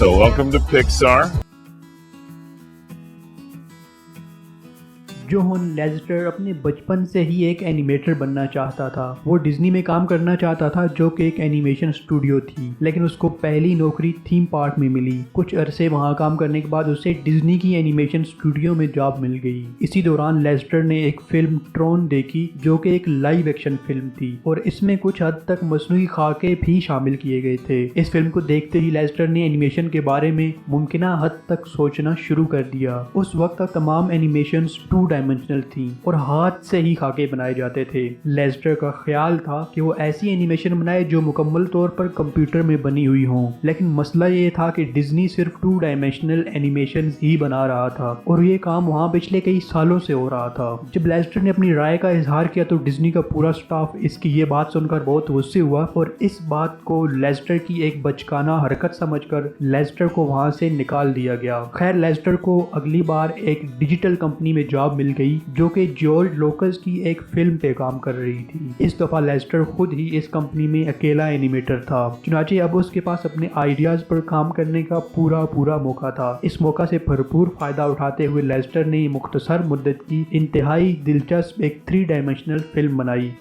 So welcome to Pixar. John Lasseter अपने बचपन से ही एक एनिमेटर बनना चाहता था। वो डिज्नी में काम करना चाहता था जो कि एक एनिमेशन स्टूडियो थी, लेकिन उसको पहली नौकरी थीम पार्क में मिली। कुछ अरसे वहाँ काम करने के बाद उसे डिज्नी की एनिमेशन स्टूडियो में जॉब मिल गई। इसी दौरान लेस्टर ने एक फिल्म ट्रोन देखी जो कि एक लाइव एक्शन फिल्म थी और इसमें कुछ हद तक मसनूई खाके भी शामिल किए गए थे। इस फिल्म को देखते ही लेस्टर ने एनिमेशन के बारे में मुमकिन हद तक सोचना शुरू कर दिया। उस वक्त तक तमाम एनिमेशन 2 डायमेंशनल थी और हाथ से ही खाके बनाए जाते थे। लेस्टर का ख्याल था कि वो ऐसी एनिमेशन बनाए जो मुकम्मल तौर पर कंप्यूटर में बनी हुई हों, लेकिन मसला ये था कि डिज्नी सिर्फ 2 डायमेंशनल एनिमेशन ही बना रहा था और ये काम वहाँ पिछले कई सालों से हो रहा था। जब लेस्टर ने अपनी राय का इजहार किया तो डिज्नी का पूरा स्टाफ इसकी ये बात सुनकर बहुत गुस्से हुआ और इस बात को लेस्टर की एक बचकाना हरकत समझकर लेस्टर को वहाँ से निकाल दिया गया। खैर, लेस्टर को अगली बार एक डिजिटल कंपनी में जॉब मिल गई जो कि जॉर्ज लोकस की एक फिल्म पे काम कर रही थी। इस दफा लेस्टर खुद ही इस कंपनी में अकेला एनिमेटर था। चुनांचे अब उसके पास अपने आइडियाज पर काम करने का पूरा मौका था। इस मौका से भरपूर फायदा उठाते हुए लेस्टर ने मुख्तसर मुद्दत की इंतहाई दिलचस्प एक 3 डायमेंशनल फिल्म बनाई।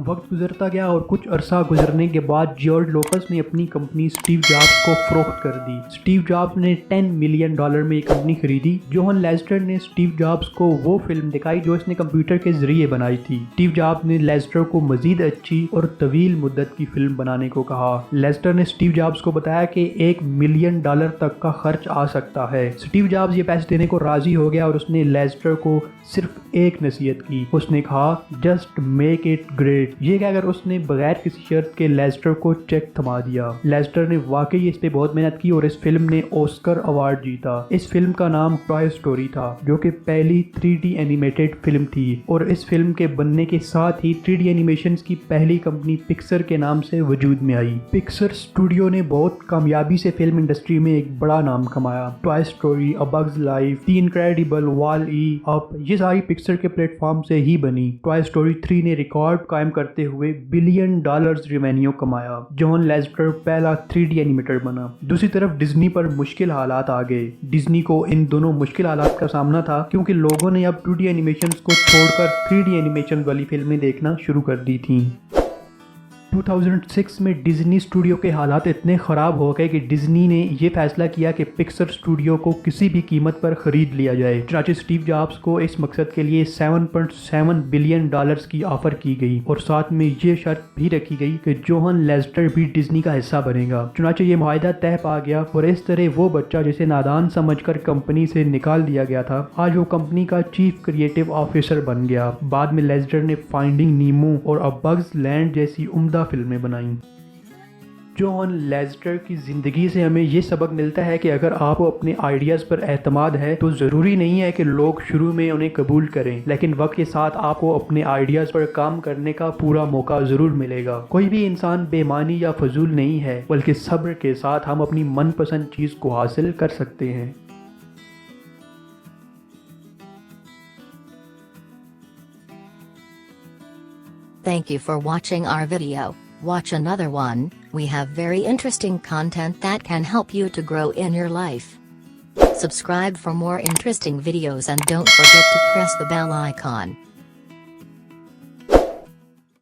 वक्त गुजरता गया और कुछ अरसा गुजरने के बाद जॉर्ज लोकस ने अपनी कंपनी स्टीव जॉब्स को फरोख्त कर दी। स्टीव जॉब्स ने $10 मिलियन में ये कंपनी खरीदी। जोहन लेस्टर ने स्टीव जॉब्स को वो फिल्म दिखाई जो इसने कंप्यूटर के जरिए बनाई थी। स्टीव जॉब्स ने लेस्टर को मजीद अच्छी और तवील मुद्दत की फिल्म बनाने को कहा। लेस्टर ने स्टीव जॉब्स को बताया कि $1 मिलियन तक का खर्च आ सकता है। स्टीव जॉब्स ये पैसे देने को राजी हो गया और उसने लेस्टर को सिर्फ एक नसीहत की। उसने कहा, जस्ट मेक इट ग्रेट। ये कहकर उसने बगैर किसी शर्त के लेस्टर को चेक थमा दिया। लेस्टर ने वाकई इस पे बहुत मेहनत की और इस फिल्म ने ऑस्कर अवार्ड जीता। इस फिल्म का नाम टॉय स्टोरी था जो कि पहली 3D एनिमेटेड फिल्म थी और इस फिल्म के बनने के साथ ही 3D एनिमेशन की पहली कंपनी पिक्सर के नाम से वजूद में आई। पिक्सर स्टूडियो ने बहुत कामयाबी से फिल्म इंडस्ट्री में एक बड़ा नाम कमाया। Toy Story, A Bug's Life, The Incredible, वॉल-ई, अप, ये सारी पिक्सर के प्लेटफॉर्म से ही बनी। टॉय स्टोरी 3 ने रिकॉर्ड कायम करते हुए $1 बिलियन रेवेन्यू कमाया। जॉन लेस्टर पहला 3D एनिमेटर बना। दूसरी तरफ डिज्नी पर मुश्किल हालात आ गए। डिज्नी को इन दोनों मुश्किल हालात का सामना था क्योंकि लोगों ने अब 2D एनिमेशन को छोड़कर 3D एनिमेशन वाली फिल्में देखना शुरू कर दी थी। 2006 में डिज्नी स्टूडियो के हालात इतने ख़राब हो गए कि डिज्नी ने यह फैसला किया कि पिक्सर स्टूडियो को किसी भी कीमत पर ख़रीद लिया जाए। चुनांचे स्टीव जॉब्स को इस मकसद के लिए $7.7 बिलियन की ऑफ़र की गई और साथ में ये शर्त भी रखी गई कि जोहन लेस्टर भी डिज्नी का हिस्सा बनेगा। चुनांचे ये माहिदा तय पा गया और इस तरह वो बच्चा जिसे नादान समझकर कंपनी से निकाल दिया गया था आज वो कंपनी का चीफ क्रिएटिव ऑफिसर बन गया। बाद में लेस्टर ने फाइंडिंग नीमो और अ बग्स लैंड जैसी उम्दा फिल्में बनाई। जॉन लेस्टर की ज़िंदगी से हमें ये सबक मिलता है कि अगर आपको अपने आइडियाज़ पर एतमाद है तो ज़रूरी नहीं है कि लोग शुरू में उन्हें कबूल करें, लेकिन वक्त के साथ आपको अपने आइडियाज़ पर काम करने का पूरा मौका ज़रूर मिलेगा। कोई भी इंसान बेईमानी या फजूल नहीं है, बल्कि सब्र के साथ हम अपनी मनपसंद चीज़ को हासिल कर सकते हैं। Thank you for watching our video. Watch another one. We have very interesting content that can help you to grow in your life. Subscribe for more interesting videos and don't forget to press the bell icon.